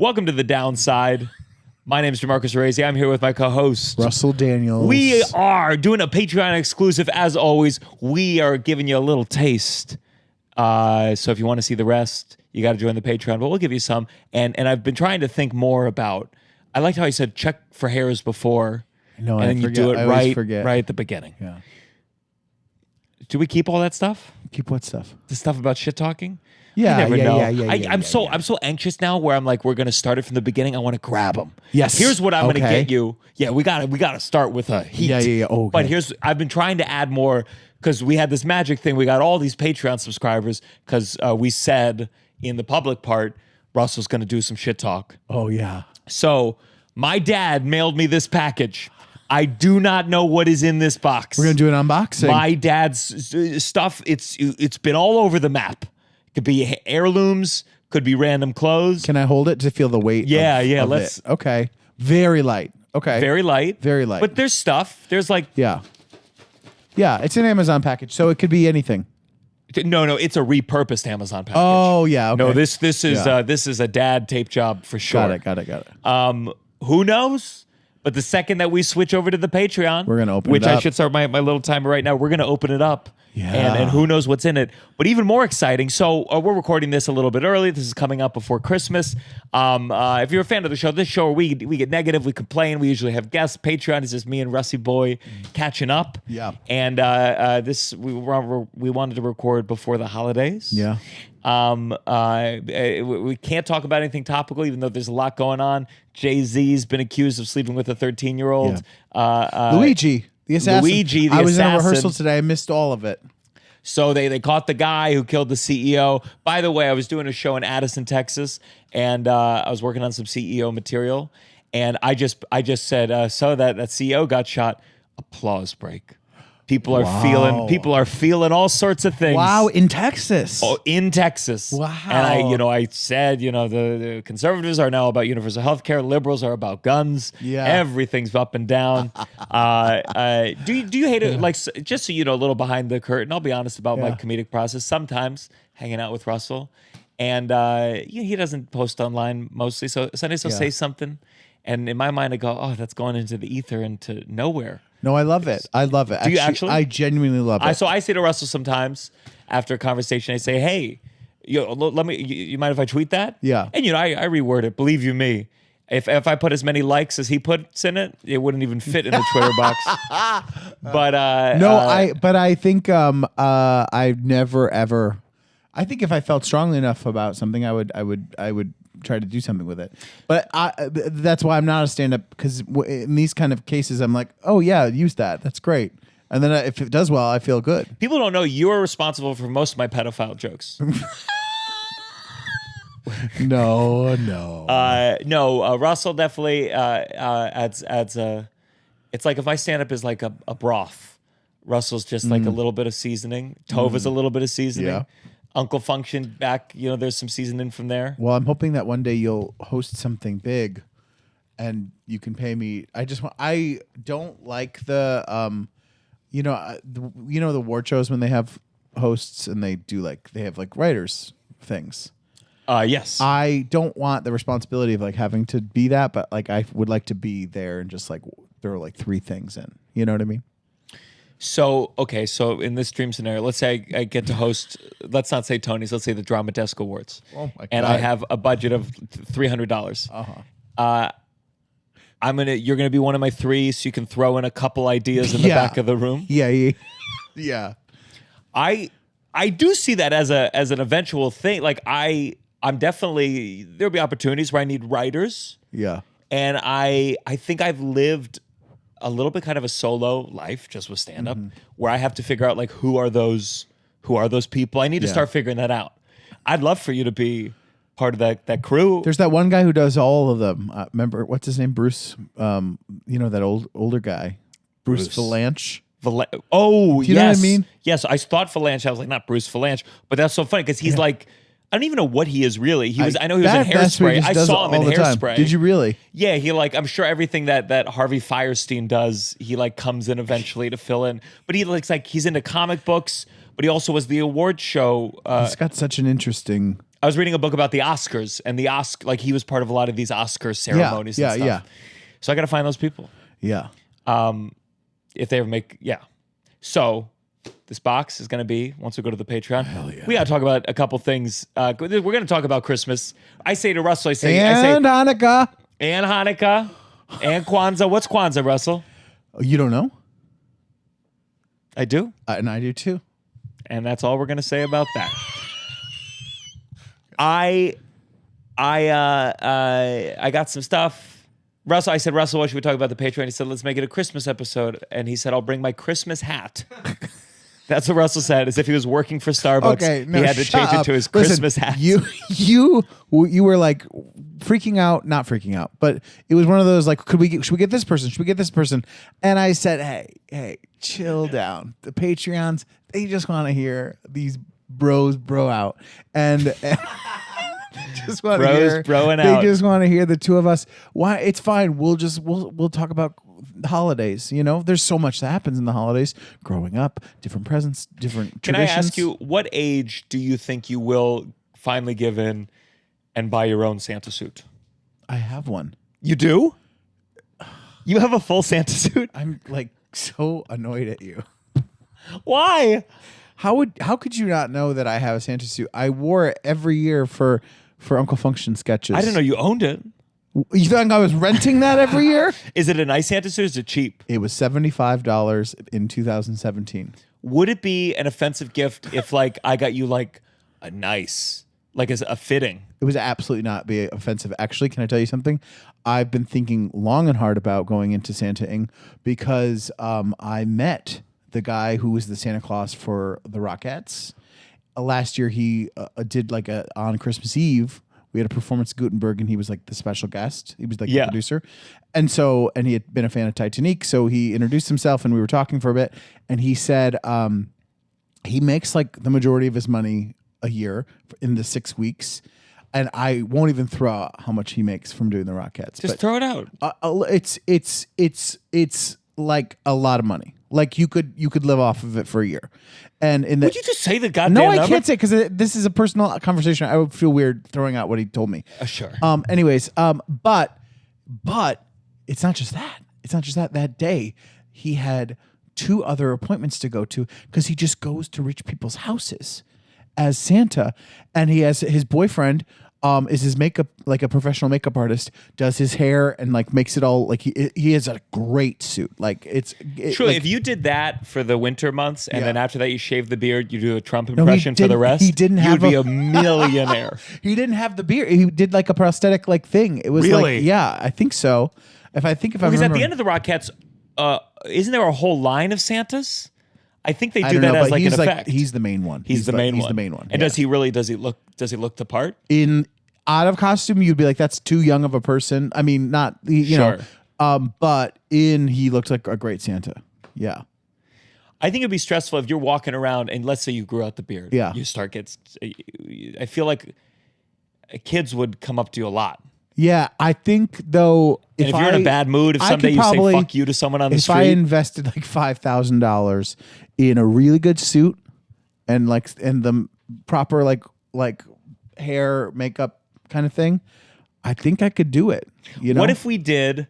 Welcome to The Downside. My name is Gianmarco Soresi. I'm here with my co-host, Russell Daniels. We are doing a Patreon exclusive. As always, we are giving you a little taste. So if you want to see the rest, you got to join the Patreon, but we'll give you some. And I've been trying to think more about, I liked how you said check for hairs before. No, and I then forget. you do it I right forget. at the beginning. Yeah. Do we keep all that stuff? Keep what stuff? The stuff about shit talking? Yeah, I never know. I'm yeah. so anxious now where I'm like, we're going to start it from the beginning. I want to grab them. Yes. Here's what I'm going to Okay. get you. Yeah, we got to start with a heat. Yeah. Oh, okay. But I've been trying to add more because we had this magic thing. We got all these Patreon subscribers because we said in the public part, Russell's going to do some shit talk. Oh, yeah. So my dad mailed me this package. I do not know what is in this box. We're going to do an unboxing. My dad's stuff, it's been all over the map. It could be heirlooms, could be random clothes. Can I hold it to feel the weight? Yeah, of let's. it? Okay. Very light. Okay. Very light. Very light. But there's stuff. There's like. Yeah. Yeah, it's an Amazon package, so it could be anything. No, it's a repurposed Amazon package. Oh, yeah. Okay. No, this is Yeah. this is a dad tape job for sure. Got it. Who knows? But the second that we switch over to the Patreon, We're gonna open which it up. I should start my little timer right now. We're gonna open it up. Yeah. And who knows what's in it. But even more exciting, so we're recording this a little bit early. This is coming up before Christmas. If you're a fan of the show, this show we get negative, we complain. We usually have guests. Patreon is just me and Rusty Boy catching up. Yeah. And this we wanted to record before the holidays. Yeah. We can't talk about anything topical, even though there's a lot going on. Jay-Z's been accused of sleeping with a 13-year-old. Luigi, the assassin. Luigi, the I was in a assassin. rehearsal today. I missed all of it. So they caught the guy who killed the CEO. By the way, I was doing a show in Addison, Texas, and I was working on some CEO material, and I just said, so that CEO got shot. Applause break. People are feeling all sorts of things. Wow, in Texas. Oh, in Texas. Wow. And I said, the conservatives are now about universal health care. Liberals are about guns. Yeah. Everything's up and down. Do you hate it? Like, just so you know, a little behind the curtain, I'll be honest about my comedic process. Sometimes hanging out with Russell, and he doesn't post online mostly. So sometimes he'll say something, and in my mind I go, oh, that's going into the ether and to nowhere. No, I love it. Do you actually? I genuinely love it. So I say to Russell sometimes after a conversation, I say, hey, let me. You mind if I tweet that? Yeah. And I reword it. Believe you me, if I put as many likes as he puts in it, it wouldn't even fit in the Twitter box. But I think I've never ever. I think if I felt strongly enough about something, I would try to do something with it. But that's why I'm not a stand-up, because in these kind of cases, I'm like, oh yeah, use that. That's great. And then if it does well, I feel good. people don't know you're responsible for most of my pedophile jokes. No. Russell definitely adds a. It's like if my stand-up is like a broth, Russell's just like a little bit of seasoning. Tova's a little bit of seasoning. Yeah. Uncle Function back, there's some seasoning from there. Well, I'm hoping that one day you'll host something big, and you can pay me. I don't like the the award shows when they have hosts and they have writers things. Yes. I don't want the responsibility of having to be that, but I would like to be there and just throw three things in. You know what I mean? So in this dream scenario, let's say I get to host, let's not say Tony's, let's say the Drama Desk Awards. Oh my and God. I have a budget of $300. You're gonna be one of my three, so you can throw in a couple ideas in the back of the room. Yeah. I do see that as an eventual thing. I'm definitely, there'll be opportunities where I need writers. Yeah. And I think I've lived a little bit kind of a solo life just with stand-up, where I have to figure out who are those people. I need to start figuring that out. I'd love for you to be part of that crew. There's that one guy who does all of them. Remember, what's his name? Bruce. That older guy, Bruce Valanche. Oh, do you know what I mean? Yes, I thought Valanche. I was like, not Bruce Valanche, but that's so funny because he's I don't even know what he is really. I know he was in Hairspray. I saw him in Hairspray. Did you really? Yeah, he I'm sure everything that Harvey Fierstein does, he comes in eventually to fill in. But he he's into comic books, but he also was the award show. He's got such an interesting. I was reading a book about the Oscars and like he was part of a lot of these Oscar ceremonies and stuff. Yeah. So I got to find those people. Yeah. If they ever make, So this box is going to be, once we go to the Patreon, we got to talk about a couple things. We're going to talk about Christmas. I say to Russell, I say Hanukkah. And Hanukkah. And Kwanzaa. What's Kwanzaa, Russell? You don't know? I do. And I do too. And that's all we're going to say about that. I got some stuff. I said, Russell, what should we talk about the Patreon? He said, let's make it a Christmas episode. And he said, I'll bring my Christmas hat. That's what Russell said, as if he was working for Starbucks. Okay, no, he had to change it to his Christmas hat. You were like freaking out, not freaking out, but it was one of those like, should we get this person? Should we get this person? And I said, hey, chill down. The Patreons, they just want to hear these bros bro out. And just want to hear broing they out. just want to hear the two of us. Why? It's fine. We'll talk about the holidays. You know, there's so much that happens in the holidays. Growing up, different presents, different traditions. Can I ask you, what age do you think you will finally give in and buy your own Santa suit? I have one. You do? You have a full Santa suit? I'm like so annoyed at you. Why? How could you not know that I have a Santa suit? I wore it every year for Uncle Function sketches. I didn't know you owned it. You think I was renting that every year? Is it a nice Santa suit or is it cheap? It was $75 in 2017. Would it be an offensive gift if like I got you like a nice, like as a fitting? It was absolutely not be offensive. Actually, can I tell you something? I've been thinking long and hard about going into Santa-ing because I met the guy who was the Santa Claus for the Rockettes. Last year, he did like on Christmas Eve. We had a performance at Gutenberg, and he was like the special guest. He was like the producer, and he had been a fan of Titanic. So he introduced himself, and we were talking for a bit. And he said he makes like the majority of his money a year in the 6 weeks. And I won't even throw out how much he makes from doing the Rockettes. Just throw it out. It's like a lot of money. Like you could live off of it for a year. And would you just say the goddamn number? No, I can't say because this is a personal conversation. I would feel weird throwing out what he told me. Sure. Anyways, but it's not just that. It's not just that. That day he had 2 other appointments to go to because he just goes to rich people's houses as Santa, and he has his boyfriend. Is his makeup, like a professional makeup artist, does his hair and like makes it all like he has a great suit. Like Sure, like, if you did that for the winter months and then after that you shave the beard, you do a Trump impression for the rest. He didn't have you'd be a millionaire. He didn't have the beard. He did like a prosthetic like thing. It was really? Like, yeah, I think so. If I because at the end of the Rockettes, isn't there a whole line of Santas? I think they do that as like an effect. He's the main one. He's the main one. And And does he look the part? Out of costume, you'd be like, that's too young of a person. I mean, not you know, but he looked like a great Santa. Yeah. I think it'd be stressful if you're walking around and let's say you grew out the beard. Yeah. You start I feel like kids would come up to you a lot. Yeah, I think though, if you're in a bad mood, if someday you say fuck you to someone on the street. If I invested like $5,000 in a really good suit and the proper like hair, makeup kind of thing, I think I could do it. You know? What if we did?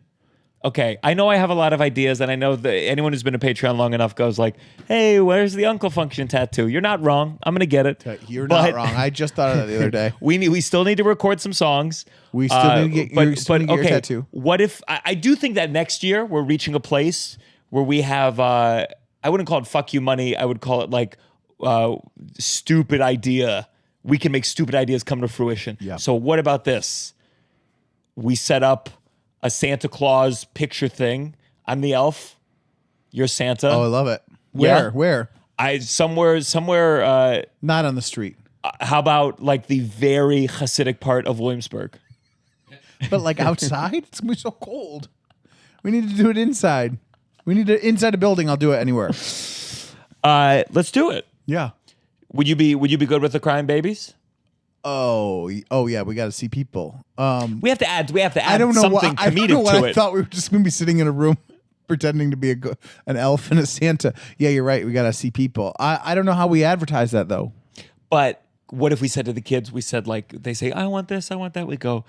Okay, I know I have a lot of ideas, and I know that anyone who's been a Patreon long enough goes like, "Hey, where's the Uncle Function tattoo?" You're not wrong. I'm gonna get it. You're not wrong. I just thought of that the other day. We still need to record some songs. We still need to get your tattoo. What if I do think that next year we're reaching a place where we have I wouldn't call it fuck you money. I would call it like stupid idea. We can make stupid ideas come to fruition. Yeah. So what about this? We set up a Santa Claus picture thing. I'm the elf. You're Santa. Oh, I love it. Yeah. Where? Somewhere. Not on the street. How about like the very Hasidic part of Williamsburg? But like outside? It's going to be so cold. We need to do it inside. We need to inside a building. I'll do it anywhere. Let's do it. Yeah. Would you be good with the crying babies? Oh yeah, we got to see people. We have to add I don't know something I comedic don't know what to I it. thought we were just going to be sitting in a room pretending to be an elf and a Santa. Yeah, you're right. We got to see people. I don't know how we advertise that though. But what if we said to the kids, we said like, they say, I want this, I want that. We go,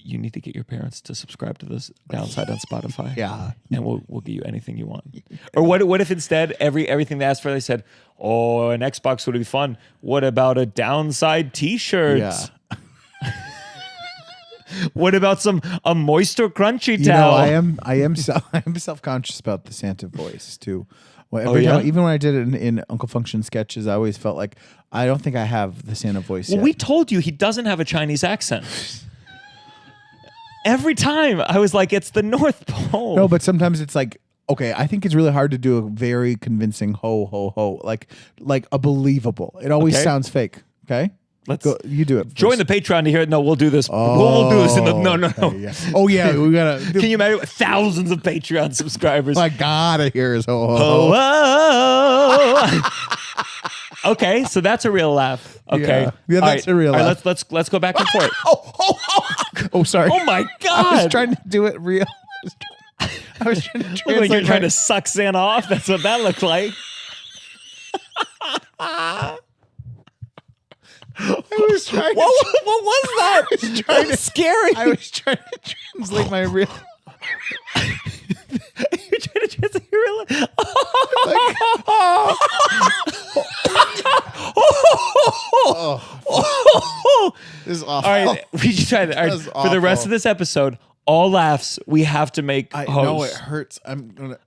you need to get your parents to subscribe to this Downside on Spotify. Yeah. And we'll give you anything you want. Or what if instead everything they asked for, they said, oh, an Xbox would be fun. What about a Downside t-shirt? Yeah. What about a moist or crunchy You towel? know, I am self-conscious about the Santa voice too. Well, every yeah? time, even when I did it in Uncle Function sketches, I always felt like I don't think I have the Santa voice Well, yet. we told you he doesn't have a Chinese accent. Every time I was like, it's the North Pole. No, but sometimes it's like, okay, I think it's really hard to do a very convincing ho ho ho, like a believable. It always Okay. sounds fake. Okay, Let's go. You do it. First. join the Patreon to hear it. No, we'll do this. We'll do this in the no. Okay, yeah. Oh yeah, we gotta. Can you imagine thousands of Patreon subscribers? I gotta hear his ho ho ho. Whoa. Okay, so that's a real laugh. Okay, Yeah, that's a real All laugh. Let's go back and forth. Oh, sorry. Oh my I God! was trying to do it real. I was trying to Look like translate. you're trying my- to suck Santa off. That's what that looked like. I was trying. What was that? That was scary. I was trying to translate my real. You're trying to translate your real life. This is awful. All right, we should try that. All right, That's for the rest awful. of this episode, all laughs we have to make I hosts. know it hurts. I'm gonna.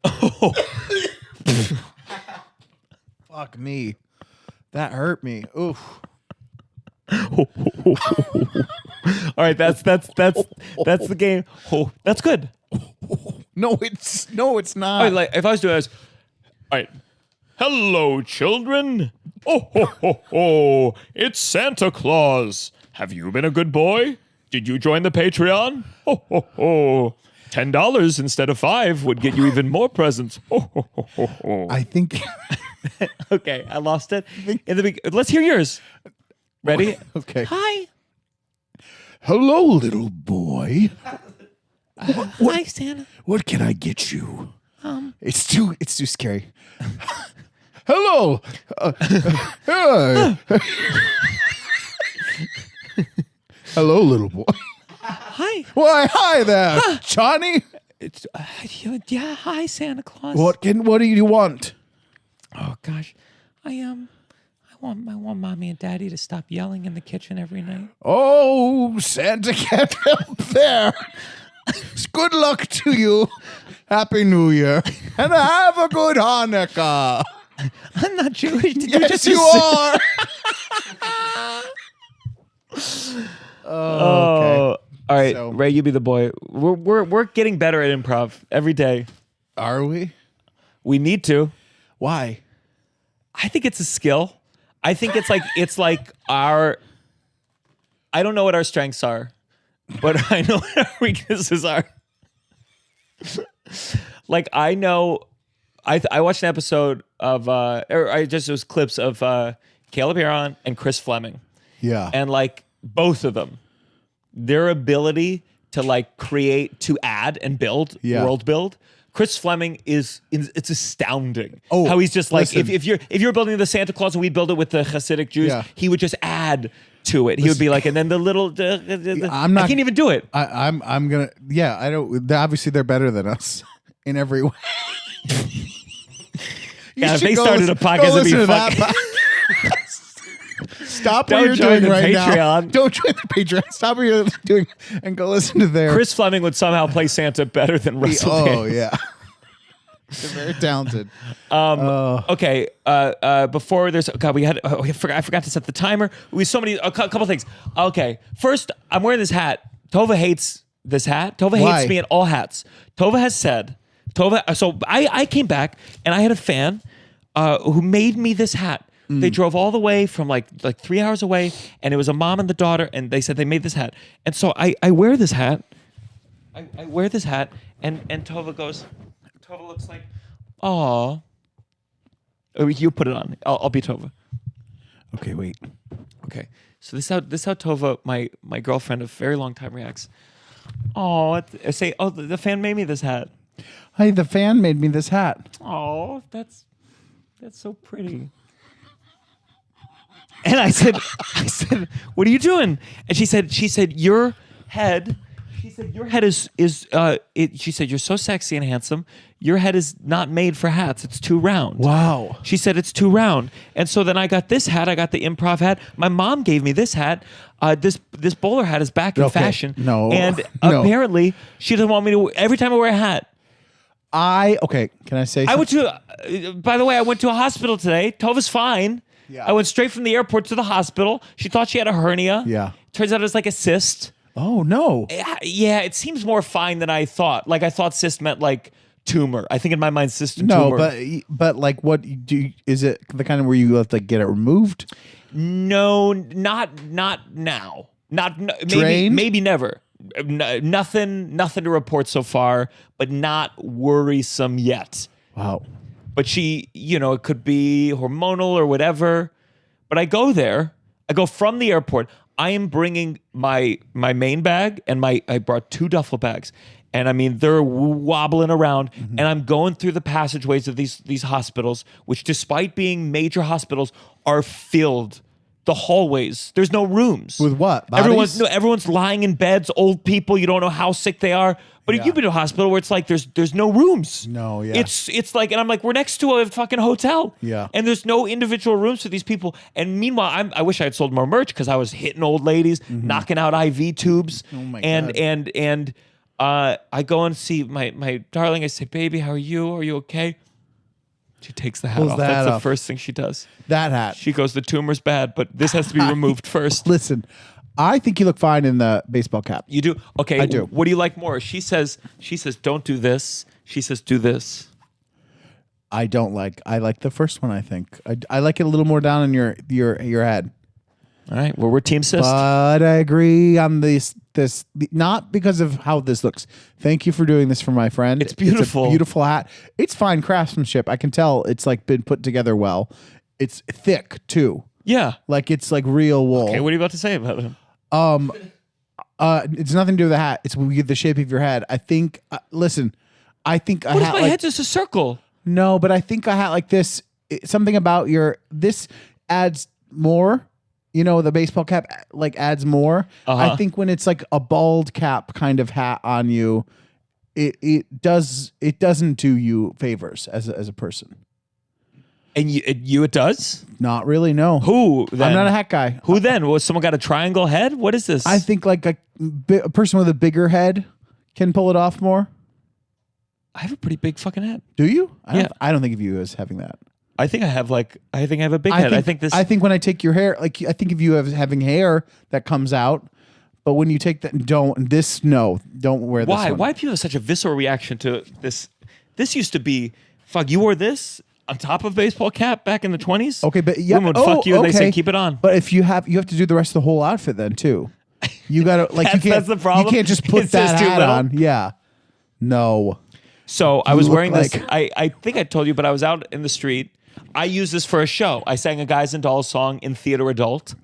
Fuck me. That hurt me. Oof. All right, that's the game. Oh, that's good. No, it's not. All right, like if I was doing this, all right. Hello, children. Oh ho ho ho! It's Santa Claus. Have you been a good boy? Did you join the Patreon? Ho ho ho! $10 instead of $5 would get you even more presents. Ho ho ho ho ho! I think. Okay, I lost it. Let's hear yours. Ready? Okay. Hi. Hello, little boy. Hi, Santa. What can I get you? It's too scary. Hello. Hey. Hello, little boy. Hi. Why, hi there, Johnny. It's yeah. Hi, Santa Claus. What do you want? Oh gosh, I want mommy and daddy to stop yelling in the kitchen every night. Oh, Santa can't help there. Good luck to you. Happy New Year. And have a good Hanukkah. I'm not Jewish. Did Yes, you are. Oh, all right, So- Ray, you be the boy. We're getting better at improv every day. Are we? We need to. Why? I think it's a skill. I think it's like our. I don't know what our strengths are, but I know what our weaknesses are. Like I know, I watched an episode of, it was clips of Caleb Huron and Chris Fleming, Yeah. and like both of them, their ability to like create, to add and build, Yeah. world build. Chris Fleming it's astounding. Oh, how he's just like listen. if you're building the Santa Claus and we build it with the Hasidic Jews, Yeah. he would just add to it. He would be like, and then the little. I'm not- I can't even do it. I'm gonna. Yeah, I don't. Obviously, they're better than us in every way. Yeah, if should they go started listen- a podcast, go it'd be listen to that fucking. Stop Don't what you're join doing the right now. Patreon. Don't join the Patreon. Stop what you're doing and go listen to their. Chris Fleming would somehow play Santa better than Russell. Oh Daniels. yeah, they're very talented. Okay. Before there's God, I forgot to set the timer. We so many a couple things. Okay. First, I'm wearing this hat. Tova hates this hat. Tova Why? hates me in all hats. Tova has said. So I came back and I had a fan who made me this hat. They drove all the way from like 3 hours away, and it was a mom and the daughter, and they said they made this hat. And so I wear this hat. I wear this hat, and Tova looks like, aw. Oh, you put it on. I'll be Tova. Okay, wait. Okay. So this is how Tova, my girlfriend of a very long time, reacts. Oh, I say, oh, the fan made me this hat. Hey, the fan made me this hat. Oh, that's so pretty. And I said, what are you doing? And she said, your head. She said, your head is she said, you're so sexy and handsome. Your head is not made for hats. It's too round. Wow. She said it's too round. And so then I got this hat. I got the improv hat. My mom gave me this hat. This bowler hat is back in fashion. No. And No. apparently she doesn't want me to, every time I wear a hat. Can I say something? I went to, by the way, I went to a hospital today. Tova's fine. Yeah. I went straight from the airport to the hospital. She thought she had a hernia. Yeah. Turns out it was like a cyst. Oh, no. Yeah, it seems more fine than I thought. Like I thought cyst meant like tumor. I think in my mind cyst and tumor. No, but like what is it the kind of where you have to get it removed? No, not now. Drained? Maybe never. Nothing to report so far, but not worrisome yet. Wow. But she, it could be hormonal or whatever. But I go there. I go from the airport. I am bringing my main bag and I brought 2 duffel bags. And I mean, they're wobbling around, and I'm going through the passageways of these hospitals, which despite being major hospitals are filled. The hallways, there's no rooms. With what? Bodies? Everyone's lying in beds, old people, you don't know how sick they are. But Yeah. you've been to a hospital where it's like there's no rooms. No, yeah. It's like, and I'm like, we're next to a fucking hotel. Yeah. And there's no individual rooms for these people. And meanwhile, I wish I had sold more merch because I was hitting old ladies, knocking out IV tubes. Oh my and God. and I go and see my darling. I say, baby, how are you? Are you okay? She takes the hat Pulls off. the hat That's the off. first thing she does. That hat. She goes, the tumor's bad, but this has to be removed first. Listen, I think you look fine in the baseball cap. You do? Okay. I do. What do you like more? She says, don't do this. She says, do this. I like the first one, I think. I like it a little more down in your head. All right. Well, we're team sis. But I agree on this not because of how this looks. Thank you for doing this for my friend. It's beautiful. It's a beautiful hat. It's fine craftsmanship. I can tell it's like been put together well. It's thick too. Yeah. Like it's like real wool. Okay. What are you about to say about it? It's nothing to do with the hat. It's with the shape of your head. I think. Listen, I think a What is hat my like head just a circle? no, but I think a hat like this. Something about this adds more. The baseball cap like adds more. I think when it's like a bald cap kind of hat on you, it doesn't do you favors as a person. And it does? Not really. No. Who then? I'm not a hat guy. Who then? Was someone got a triangle head? What is this? I think like a person with a bigger head can pull it off more. I have a pretty big fucking head. Do you? Yeah. I don't think of you as having that. I think I have a big head. I think when I take your hair, like I think of you as having hair that comes out, but when you take that, don't wear this Why? one. Why do people have such a visceral reaction to this? This used to be, fuck, you wore this on top of baseball cap back in the 20s? Okay, but yeah, Women would fuck you and they say keep it on. But if you have to do the rest of the whole outfit then too. You gotta like you can't. That's the problem? You can't just put It's just that too hat little? on. Yeah. No. So I was look wearing this. like- I think I told you, but I was out in the street. I used this for a show. I sang a Guys and Dolls song in Theater Adult.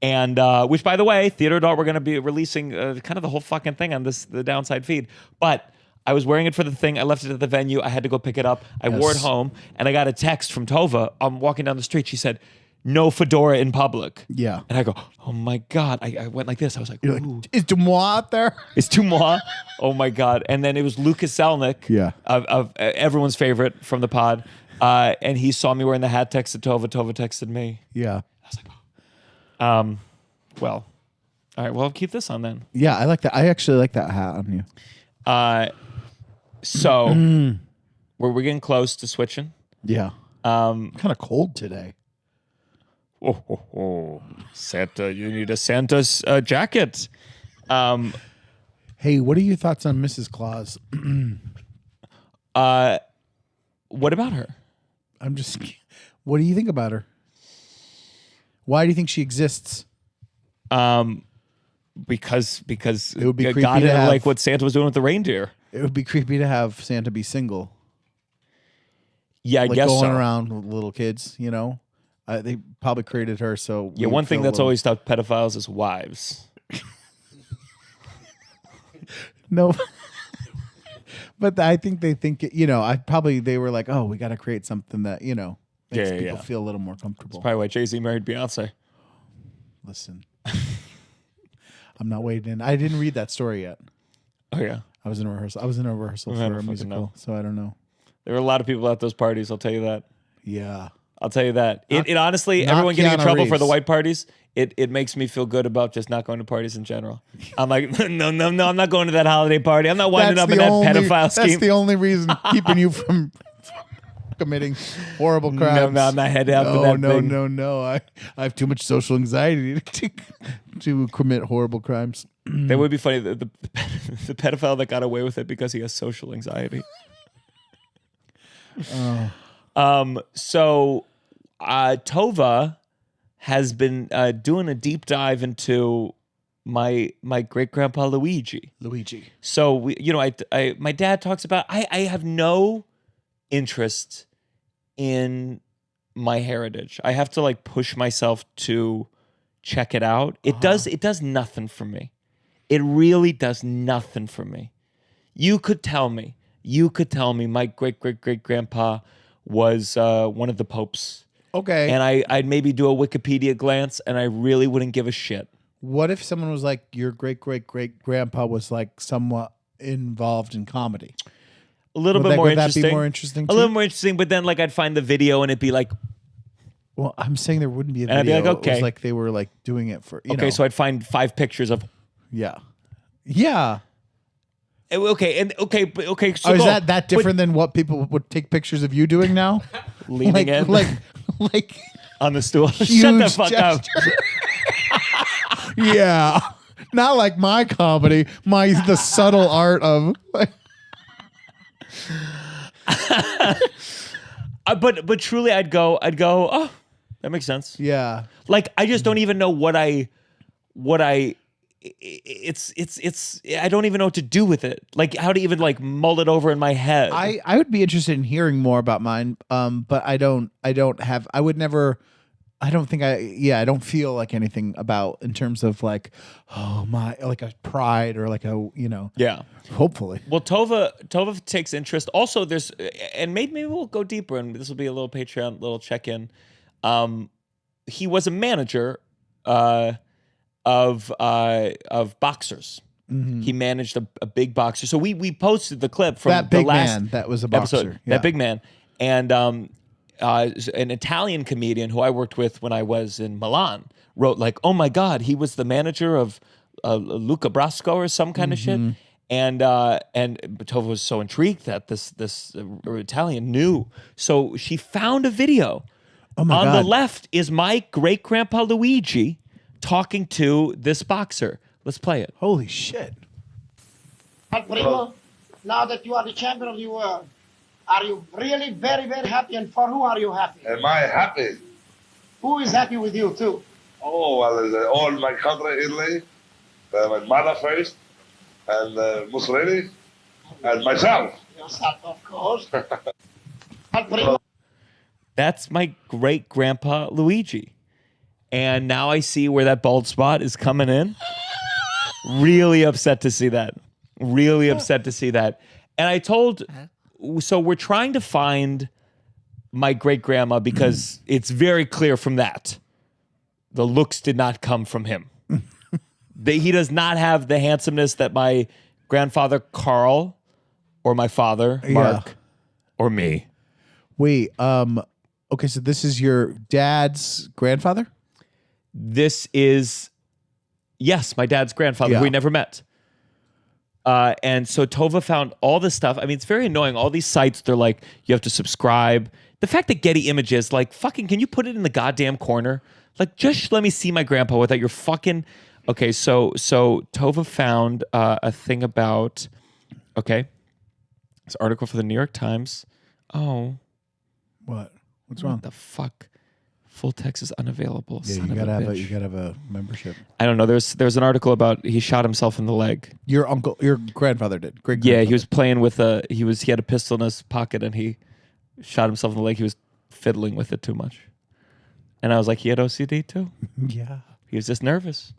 And which, by the way, Theater Adult, we're going to be releasing kind of the whole fucking thing on the Downside feed. But I was wearing it for the thing. I left it at the venue. I had to go pick it up. I wore it home. And I got a text from Tova. I'm walking down the street. She said, no fedora in public. Yeah. And I go, oh my God. I went like this. I was like, You're ooh. like, is Demois out there? It's too moi. Oh my God. And then it was Lucas Selnick, Yeah. of everyone's favorite from the pod. And he saw me wearing the hat, texted Tova. Tova texted me. Yeah. I was like, oh. Well, all right. Well, I'll keep this on then. Yeah, I like that. I actually like that hat on you. So we're getting close to switching. Yeah. Kind of cold today. Oh, Santa, you need a Santa's jacket. Hey, what are your thoughts on Mrs. Claus? What about her? What do you think about her? Why do you think she exists? Because It would be creepy God to didn't have- like what Santa was doing with the reindeer. It would be creepy to have Santa be single. Yeah, I Like guess going so. around with little kids, They probably created her so... Yeah, we one would thing feel a that's little- always stopped pedophiles is wives. No. But I think they think, they were like, oh, we got to create something that, makes Yeah, people yeah. feel a little more comfortable. Probably why Jay-Z married Beyonce. Listen, I'm not waiting in. I didn't read that story yet. Oh yeah, I was in a rehearsal for a musical, so I don't know. There were a lot of people at those parties. I'll tell you that. Yeah, I'll tell you that. It honestly, everyone getting in trouble for the white parties. It makes me feel good about just not going to parties in general. I'm like, no, I'm not going to that holiday party. I'm not winding up in that pedophile scheme. That's the only reason keeping you from committing horrible crimes. No, I'm not headed out for that thing. No. I have too much social anxiety to commit horrible crimes. That would be funny. The pedophile that got away with it because he has social anxiety. So Tova has been doing a deep dive into my great grandpa Luigi. So my dad talks about. I have no interest in my heritage. I have to like push myself to check it out. It does nothing for me. It really does nothing for me. You could tell me my great grandpa was one of the popes. Okay. And I'd maybe do a Wikipedia glance and I really wouldn't give a shit. What if someone was like, your great grandpa was like somewhat involved in comedy? A little bit more interesting. Would that be more interesting too? A little more interesting, but then like I'd find the video and it'd be like, well, I'm saying there wouldn't be a video. And I'd be like, okay. It was like they were like doing it for, you know. So I'd find 5 pictures of. Yeah. Okay. So is that different than what people would take pictures of you doing now? Leaning in, like on the stool. Shut the fuck up. Yeah, not like my comedy. The subtle art of. But truly, I'd go. Oh, that makes sense. Yeah. Like I just don't even know what I. It's I don't even know what to do with it. Like how to even like mull it over in my head. I would be interested in hearing more about mine. But I don't feel like anything about in terms of like, oh my, like a pride or like a, Yeah. Hopefully. Well, Tova takes interest. Also, there's, and maybe we'll go deeper and this will be a little Patreon, little check-in. He was a manager, of boxers. Mm-hmm. He managed a big boxer. So we posted the clip from that big the last man that was a boxer. Episode, That big man. And an Italian comedian who I worked with when I was in Milan wrote like, oh my God, he was the manager of Luca Brasco or some kind of shit. And Tova was so intrigued that this Italian knew. So she found a video. Oh my God. On the left is my great grandpa Luigi talking to this boxer. Let's play it. Holy shit. Primo, now that you are the champion of the world, are you really very, very happy? And for who are you happy? Am I happy? Who is happy with you, too? Oh, well, all my country, Italy, my mother first, and Mussolini, and myself. Yourself, of course. Primo. That's my great grandpa Luigi. And now I see where that bald spot is coming in. Really upset to see that. And I told, so we're trying to find my great grandma because it's very clear from that. The looks did not come from him. He does not have the handsomeness that my grandfather Carl or my father Mark or me. Wait, okay, so this is your dad's grandfather? This is, yes, my dad's grandfather, who we never met. And so Tova found all this stuff. I mean, it's very annoying. All these sites, they're like, you have to subscribe. The fact that Getty Images, like, fucking, can you put it in the goddamn corner? Like, just let me see my grandpa without your fucking... Okay, so Tova found a thing about... Okay. This article for the New York Times. Oh. What? What's wrong? What the fuck? Full text is unavailable. Yeah, you gotta have a membership. I don't know. There's an article about he shot himself in the leg. Your grandfather did. Great. Yeah, he was playing with he had a pistol in his pocket and he shot himself in the leg. He was fiddling with it too much, and I was like, he had OCD too. Yeah, he was just nervous.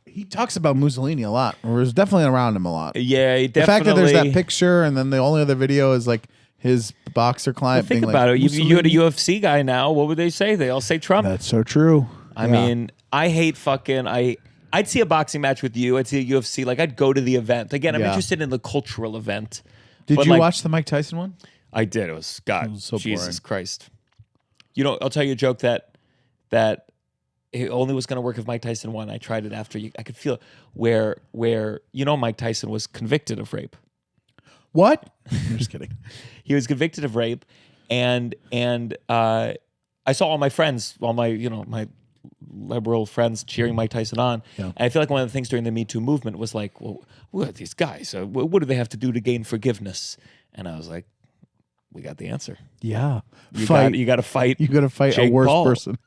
He talks about Mussolini a lot, or was definitely around him a lot. Yeah, he definitely. The fact that there's that picture, and then the only other video is like his boxer client. Well, think about it. You had a UFC guy now. What would they say? They all say Trump. That's so true. I mean, I hate fucking. I'd see a boxing match with you. I'd see a UFC. Like I'd go to the event. Again, I'm Yeah. interested in the cultural event. Did But, you like, watch the Mike Tyson one? I did. It was God. It was so Jesus boring. Christ. You know, I'll tell you a joke that it only was going to work if Mike Tyson won. I tried it after. I could feel where Mike Tyson was convicted of rape. What? I'm just kidding. He was convicted of rape, and I saw all my friends, all my my liberal friends cheering Mike Tyson on. Yeah. And I feel like one of the things during the Me Too movement was like, well, what are these guys? What do they have to do to gain forgiveness? And I was like, we got the answer. Yeah. You got to fight. You got to fight Jake a worse Paul. person.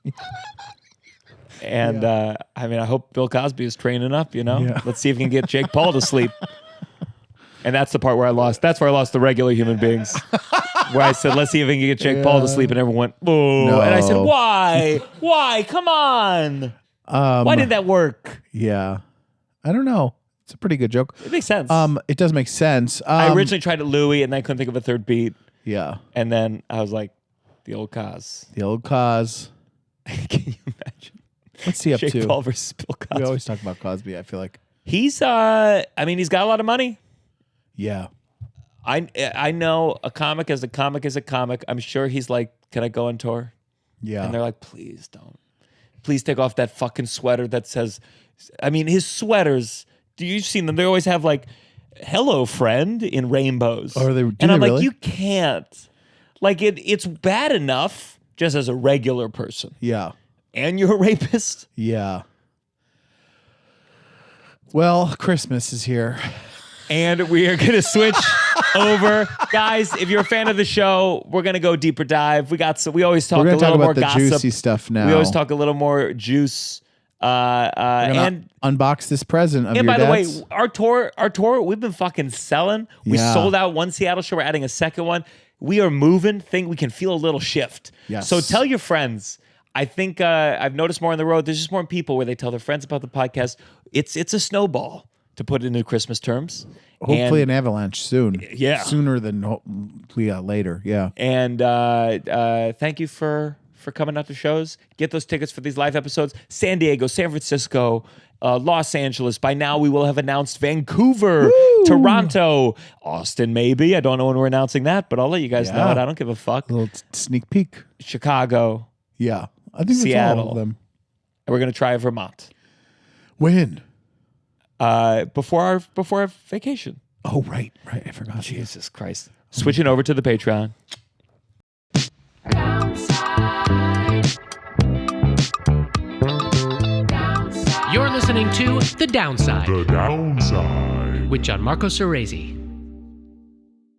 And I hope Bill Cosby is training up. Yeah. Let's see if we can get Jake Paul to sleep. And that's the part where I lost. That's where I lost the regular human beings. Where I said, let's see if we can get Jake Paul to sleep, and everyone went, "Oh!" No. And I said, "Why? Why? Come on! Why did that work?" Yeah. I don't know. It's a pretty good joke. It makes sense. It does make sense. I originally tried it Louis, and then I couldn't think of a third beat, Yeah. and then I was like, "The old cause." The old cause. Can you imagine? What's he up Jake to? Paul versus Bill Cosby. We always talk about Cosby, I feel like. He's he's got a lot of money. Yeah. I know a comic is a comic is a comic. I'm sure he's like, "Can I go on tour?" Yeah. And they're like, "Please don't. Please take off that fucking sweater that says," his sweaters, you've seen them. They always have like, "Hello, friend," in rainbows. Oh, do and I'm they like, really? you can't. Like it's bad enough just as a regular person. Yeah. And you're a rapist. Yeah. Well, Christmas is here. And we are going to switch over. Guys, if you're a fan of the show, we're going to go deeper dive. We always talk a little more the gossip. juicy stuff now. We always talk a little more juice. And unbox this present of your by the dad's. way, our tour, we've been fucking selling. We Yeah. sold out one Seattle show. We're adding a second one. We are moving. We can feel a little shift. Yes. So tell your friends. I think I've noticed more on the road. There's just more people where they tell their friends about the podcast. It's a snowball, to put it into Christmas terms. Hopefully And- an avalanche soon. Yeah. Sooner than later. Yeah. And thank you for coming out to shows. Get those tickets for these live episodes. San Diego, San Francisco, Los Angeles. By now, we will have announced Vancouver, Woo! Toronto, Austin, maybe. I don't know when we're announcing that, but I'll let you guys know Yeah. it. I don't give a fuck. A little sneak peek. Chicago. Yeah. I think that's Seattle. all of them. And we're going to try Vermont. When? Before our vacation. Oh, right. I forgot. Jesus Christ. Switching over to the Patreon. You're listening to The Downside The Downside. with Gianmarco Soresi.